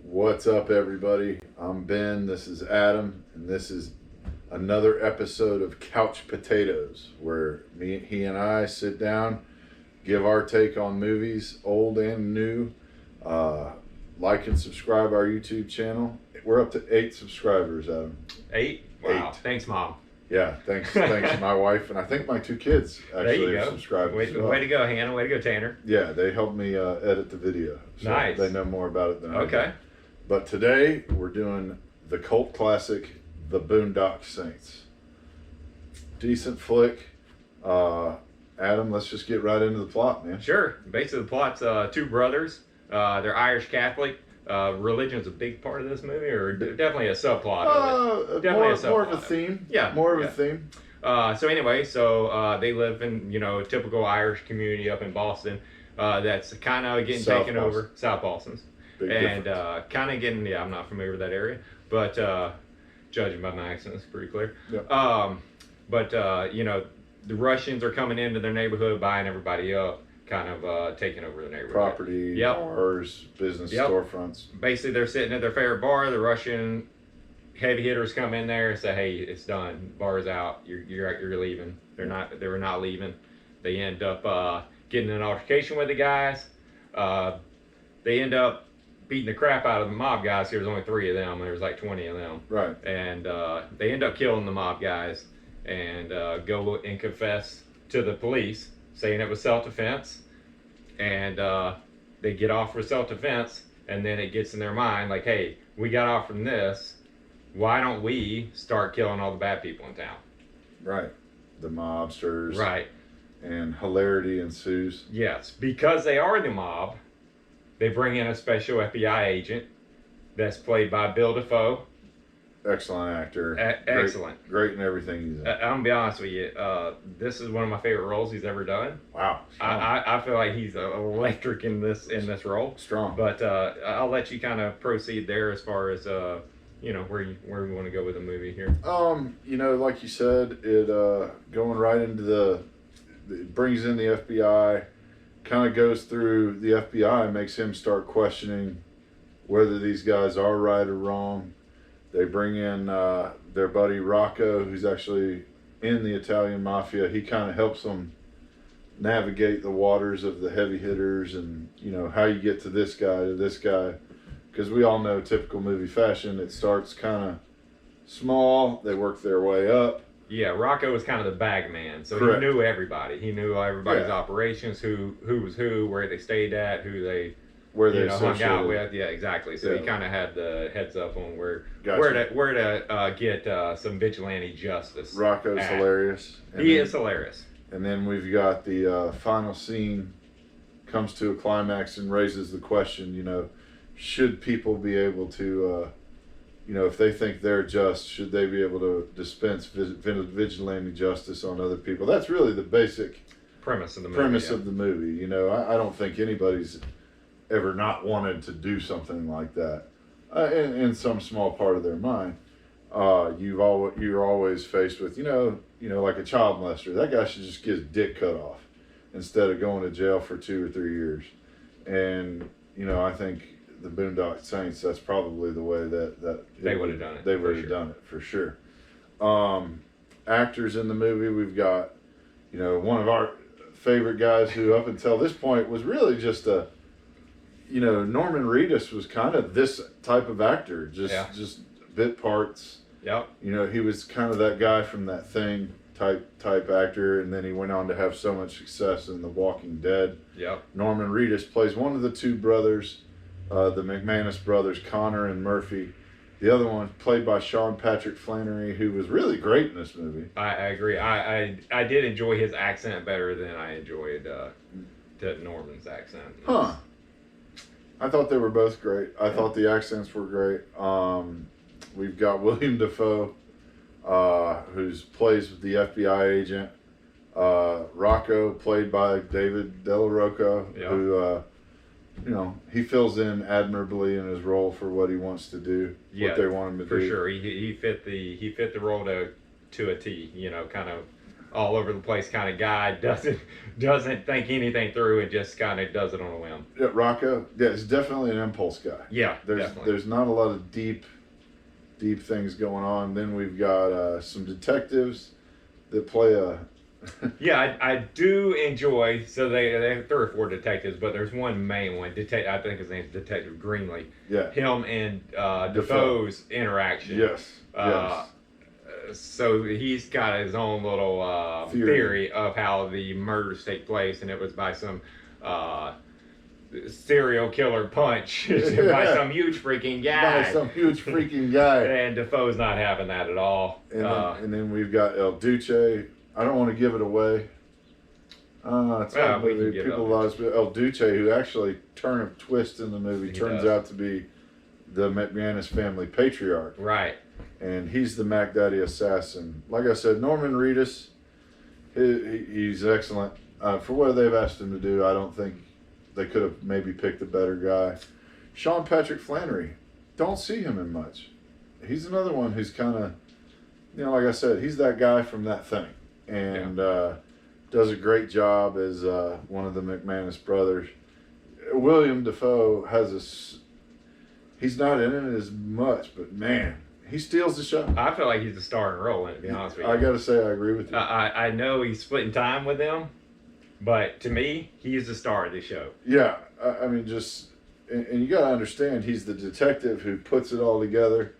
What's up, everybody? I'm Ben. This is Adam, and this is another episode of Couch Potatoes, where he and I sit down, give our take on movies, old and new. Like and subscribe our YouTube channel. We're up to 8 subscribers, Adam. 8? Wow. 8. Thanks, Mom. Yeah, thanks to my wife, and I think my 2 kids actually have subscribed as well. Way to go, Hannah. Way to go, Tanner. Yeah, they helped me edit the video. So nice. They know more about it than I do. Okay. But today, we're doing the cult classic, The Boondock Saints. Decent flick. Adam, let's just get right into the plot, man. Sure. Basically, the plot's 2 brothers. They're Irish Catholic. Religion's a big part of this movie, or definitely a subplot of it. Definitely more of a theme. Yeah. More of a theme. So they live in, a typical Irish community up in Boston that's kind of getting taken over. South Boston's. Big and difference. kind of getting, I'm not familiar with that area, but judging by my accent, it's pretty clear. Yep. The Russians are coming into their neighborhood, buying everybody up, kind of taking over the neighborhood. Property, bars, business storefronts. Basically, they're sitting at their favorite bar. The Russian heavy hitters come in there and say, "Hey, it's done. Bar's out. You're leaving." They were not leaving. They end up getting in an altercation with the guys. They end up beating the crap out of the mob guys. There was only 3 of them. There was like 20 of them. Right. And they end up killing the mob guys and go and confess to the police, saying it was self-defense. And they get off for self-defense, and then it gets in their mind like, hey, we got off from this. Why don't we start killing all the bad people in town? Right. The mobsters. Right. And hilarity ensues. Yes. Because they are the mob, they bring in a special FBI agent that's played by Bill Defoe. Excellent actor. Excellent. Great in everything he's in. I'm going to be honest with you. This is one of my favorite roles he's ever done. Wow. I feel like he's electric in this role. Strong. But I'll let you kind of proceed there as far as where we want to go with the movie here. Like you said, it going right into it brings in the FBI, kind of goes through the FBI, makes him start questioning whether these guys are right or wrong. They bring in their buddy Rocco, who's actually in the Italian Mafia. He kind of helps them navigate the waters of the heavy hitters and, how you get to this guy. Because we all know typical movie fashion, it starts kind of small. They work their way up. Yeah, Rocco was kind of the bag man, so Correct. He knew everybody. He knew everybody's operations, who was who, where they stayed at, who they hung out with. Yeah, exactly. So he kind of had the heads up on where to get some vigilante justice. Rocco's hilarious. He is hilarious. And then we've got the final scene comes to a climax and raises the question, should people be able to, if they think they're just, should they be able to dispense vigilante justice on other people? That's really the basic premise of the movie. I don't think anybody's ever not wanted to do something like that in some small part of their mind. You're always faced with, like a child molester. That guy should just get his dick cut off instead of going to jail for 2 or 3 years. And, I think the Boondock Saints, that's probably the way that they would have done it. They would have done it for sure. Actors in the movie, we've got, one of our favorite guys who up until this point was really just Norman Reedus was kind of this type of actor, just bit parts. Yep. He was kind of that guy from That Thing type actor, and then he went on to have so much success in The Walking Dead. Yep. Norman Reedus plays one of the 2 brothers, the McManus brothers, Connor and Murphy. The other one played by Sean Patrick Flannery, who was really great in this movie. I agree. I did enjoy his accent better than I enjoyed Norman's accent. Huh. I thought they were both great. I thought the accents were great. We've got William Dafoe, who plays the FBI agent. Rocco, played by David Della Rocca, who, he fills in admirably in his role for what he wants to do, what they want him to do. For sure. He fit the role to a T, kind of all over the place kind of guy. Doesn't think anything through and just kind of does it on a whim. Yeah, Rocco. Yeah, he's definitely an impulse guy. Yeah, definitely. There's not a lot of deep things going on. Then we've got some detectives that play a. Yeah, I do enjoy. So they have 3 or 4 detectives, but there's one main one. I think his name's Detective Greenlee. Yeah. Him and Defoe's interaction. Yes. Yes. So he's got his own little theory of how the murders take place, and it was by some serial killer punch by some huge freaking guy. By some huge freaking guy. And Defoe's not having that at all. And then we've got El Duce. I don't want to give it away. It's not we can movie. give People lost El Duce, who actually turn of twist in the movie, turns out to be the McManus family patriarch. Right. And he's the Mac Daddy assassin. Like I said, Norman Reedus, he's excellent. For what they've asked him to do, I don't think they could have maybe picked a better guy. Sean Patrick Flannery, don't see him in much. He's another one who's kind of, like I said, he's that guy from That Thing. And does a great job as one of the McManus brothers. William Dafoe he's not in it as much, but man, he steals the show. I feel like he's a starring role in it, to be honest with you. I got to say, I agree with you. I know he's splitting time with them, but to me, he's the star of the show. Yeah, I mean, and you got to understand, he's the detective who puts it all together.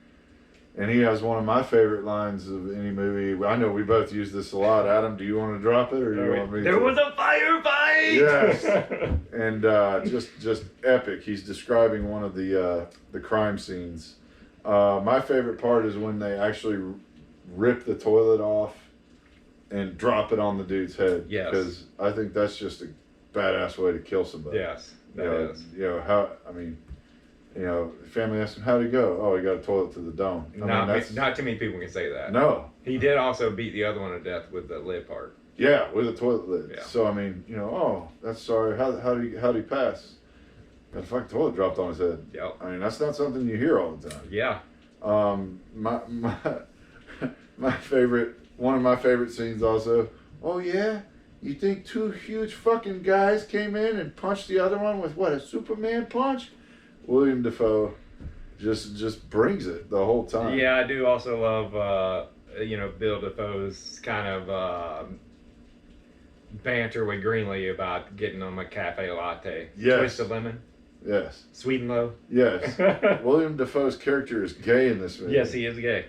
And he has one of my favorite lines of any movie. I know we both use this a lot. Adam, do you want to drop it, or do you want me to? There was a firefight. Yes, and just epic. He's describing one of the crime scenes. My favorite part is when they actually rip the toilet off and drop it on the dude's head. Yes, because I think that's just a badass way to kill somebody. Yes, that is. Family asked him, how'd he go? Oh, he got a toilet to the dome. Not too many people can say that. No. He did also beat the other one to death with the lid part. Yeah, with a toilet lid. Yeah. So, that's sorry. How'd he pass? Got a fucking toilet dropped on his head. Yep. That's not something you hear all the time. Yeah. My favorite, one of my favorite scenes also, oh yeah? You think 2 huge fucking guys came in and punched the other one with what, a Superman punch? William Dafoe just brings it the whole time. Yeah, I do also love Bill Dafoe's kind of banter with Greenlee about getting them a cafe latte. Yes. Twist of lemon. Yes. Sweet and low. Yes. William Dafoe's character is gay in this movie. Yes, he is gay.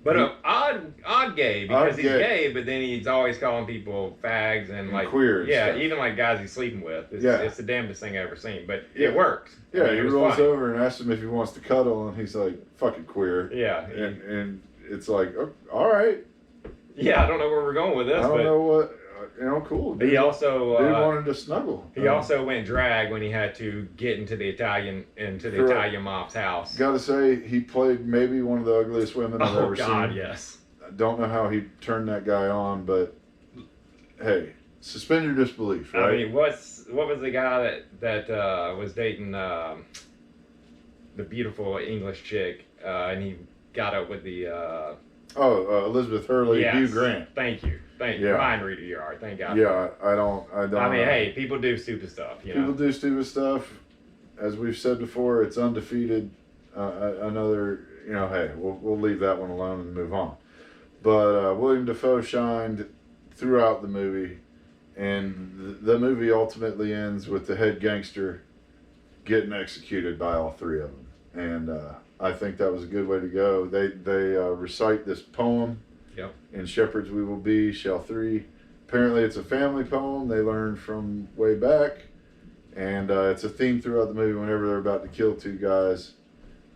But odd gay, because he's gay, but then he's always calling people fags and like queers. Yeah, even like guys he's sleeping with. It's the damnedest thing I've ever seen, but it works. Yeah, he rolls over and asks him if he wants to cuddle, and he's like, "Fucking queer." Yeah, and it's like, oh, all right. Yeah, I don't know where we're going with this. I don't know what. Cool. Dude. He also wanted to snuggle. He also went drag when he had to get into the Italian mob's house. Gotta say, he played maybe one of the ugliest women I've ever seen. Oh God, yes. I don't know how he turned that guy on, but hey, suspend your disbelief, right? I mean, what was the guy that was dating the beautiful English chick, and he got up with the Elizabeth Hurley, yes. Hugh Grant. Thank you. Yeah. Mind reader you are. Thank God. Yeah, I don't. I mean, hey, people do stupid stuff. People do stupid stuff. As we've said before, it's undefeated. Hey, we'll leave that one alone and move on. But William Dafoe shined throughout the movie, and the movie ultimately ends with the head gangster getting executed by all 3 of them. And I think that was a good way to go. They recite this poem. Yep. In Shepherds We Will Be, shall 3. Apparently it's a family poem they learned from way back. And it's a theme throughout the movie whenever they're about to kill 2 guys.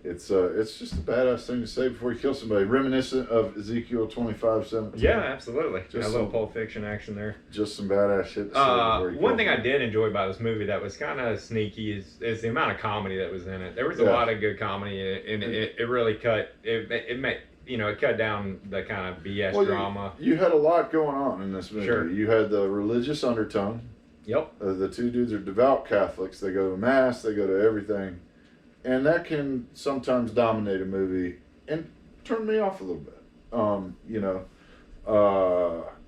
It's just a badass thing to say before you kill somebody. Reminiscent of Ezekiel 25:17. Yeah, absolutely. Just a little Pulp Fiction action there. Just some badass shit to say before you one thing I did enjoy about this movie that was kind of sneaky is the amount of comedy that was in it. There was a lot of good comedy, and it really cut it cut down the kind of BS drama. You had a lot going on in this movie. Sure. You had the religious undertone. Yep. The 2 dudes are devout Catholics. They go to Mass. They go to everything. And that can sometimes dominate a movie and turn me off a little bit.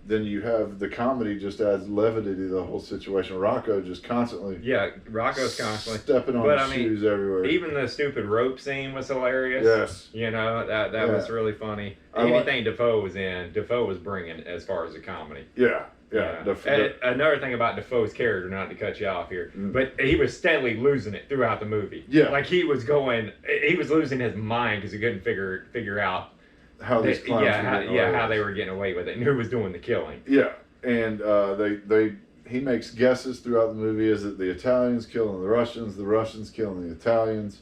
then you have the comedy just adds levity to the whole situation. Rocco just constantly Yeah, Rocco's constantly stepping on But, his I mean, shoes everywhere. even the stupid rope scene was hilarious. Yes. You know, that Yeah. was really funny. I like- Anything Defoe was in, Defoe was bringing as far as the comedy. Yeah. And another thing about Defoe's character, not to cut you off here, but he was steadily losing it throughout the movie. Yeah. Like he was losing his mind because he couldn't figure out how these clowns how they were getting away with it and who was doing the killing. Yeah, and he makes guesses throughout the movie. Is it the Italians killing the Russians killing the Italians?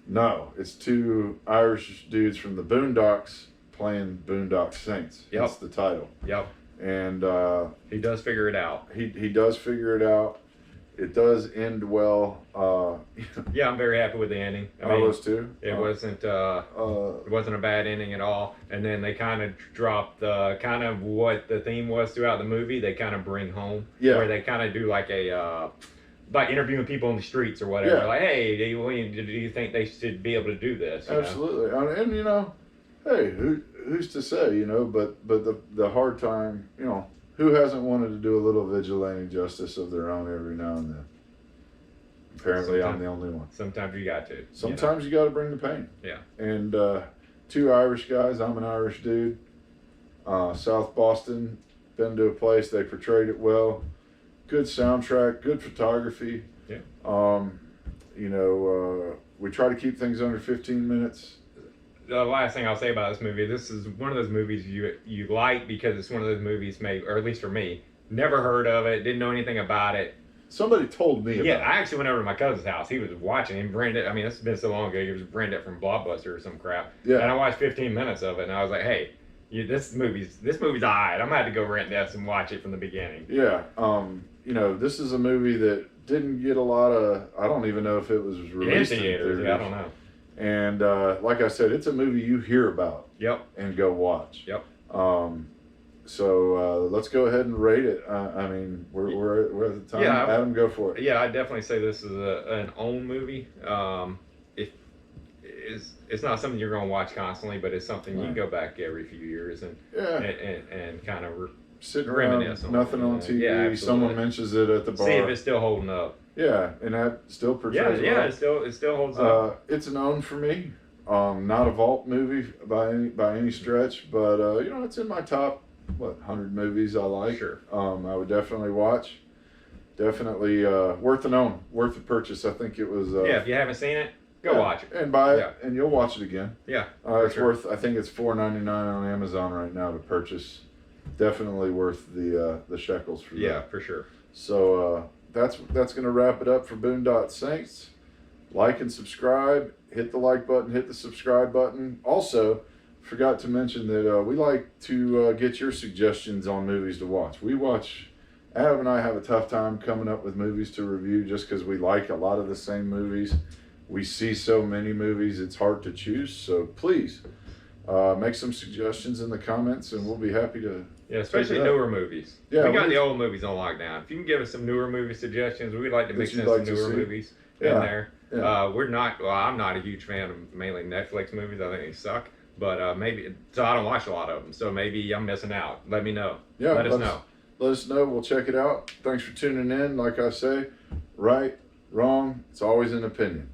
No, it's two Irish dudes from the Boondocks playing Boondock Saints. Yep. That's the title. Yep. And he does figure it out. He does figure it out. It does end well. Yeah, I'm very happy with the ending. I was too. It wasn't a bad ending at all. And then they kind of dropped kind of what the theme was throughout the movie. They kind of bring home where they kind of do like a like interviewing people on the streets or whatever. Yeah. Like, hey, do you think they should be able to do this? Absolutely, and you know, hey, who's to say, you know? But the hard time, you know. Who hasn't wanted to do a little vigilante justice of their own every now and then? Apparently, I'm the only one. Sometimes you got to. Sometimes you got to bring the pain. Yeah. And two Irish guys. I'm an Irish dude. South Boston. Been to a place. They portrayed it well. Good soundtrack. Good photography. Yeah. You know, we try to keep things under 15 minutes. The last thing I'll say about this movie, this is one of those movies you like because it's one of those movies or at least for me, never heard of it, didn't know anything about it. Somebody told me about it. Yeah, I actually went over to my cousin's house. He was watching and rented. I mean, this has been so long ago. He was rented it from Blockbuster or some crap. Yeah. And I watched 15 minutes of it, and I was like, hey, this movie's alright. I'm gonna have to go rent this and watch it from the beginning. Yeah. You know, this is a movie that didn't get a lot of. I don't even know if it was released in theaters. Yeah, I don't know. And like I said, it's a movie you hear about. Yep. And go watch. Yep. So let's go ahead and rate it. I mean, we're at the time. Yeah, Adam, go for it. Yeah, I definitely say this is an own movie. It's not something you're gonna watch constantly, but it's something you can go back every few years and kind of sitting reminisce around, on nothing on TV. Yeah, someone mentions it at the bar. See if it's still holding up. Yeah, and that still portrays. Yeah, it still holds up. It's an own for me. Not a vault movie by any stretch, but you know, it's in my top 100 movies I like. Sure. I would definitely watch. Definitely worth an own, worth the purchase. I think it was. Yeah, if you haven't seen it, go watch it and buy it, and you'll watch it again. Yeah, it's worth. I think it's $4.99 on Amazon right now to purchase. Definitely worth the shekels for that. Yeah, for sure. So that's going to wrap it up for Boondock Saints. Like and subscribe. Hit the like button. Hit the subscribe button. Also, forgot to mention that we like to get your suggestions on movies to watch. Adam and I have a tough time coming up with movies to review just because we like a lot of the same movies. We see so many movies, it's hard to choose. So please make some suggestions in the comments, and we'll be happy to. Yeah, especially newer movies. Yeah, we got the old movies on lockdown. If you can give us some newer movie suggestions, we'd like to mix in some newer movies in there. Yeah. I'm not a huge fan of mainly Netflix movies. I think they suck. But I don't watch a lot of them. So maybe I'm missing out. Let me know. Yeah, let us know. Let us know. We'll check it out. Thanks for tuning in. Like I say, right, wrong, it's always an opinion.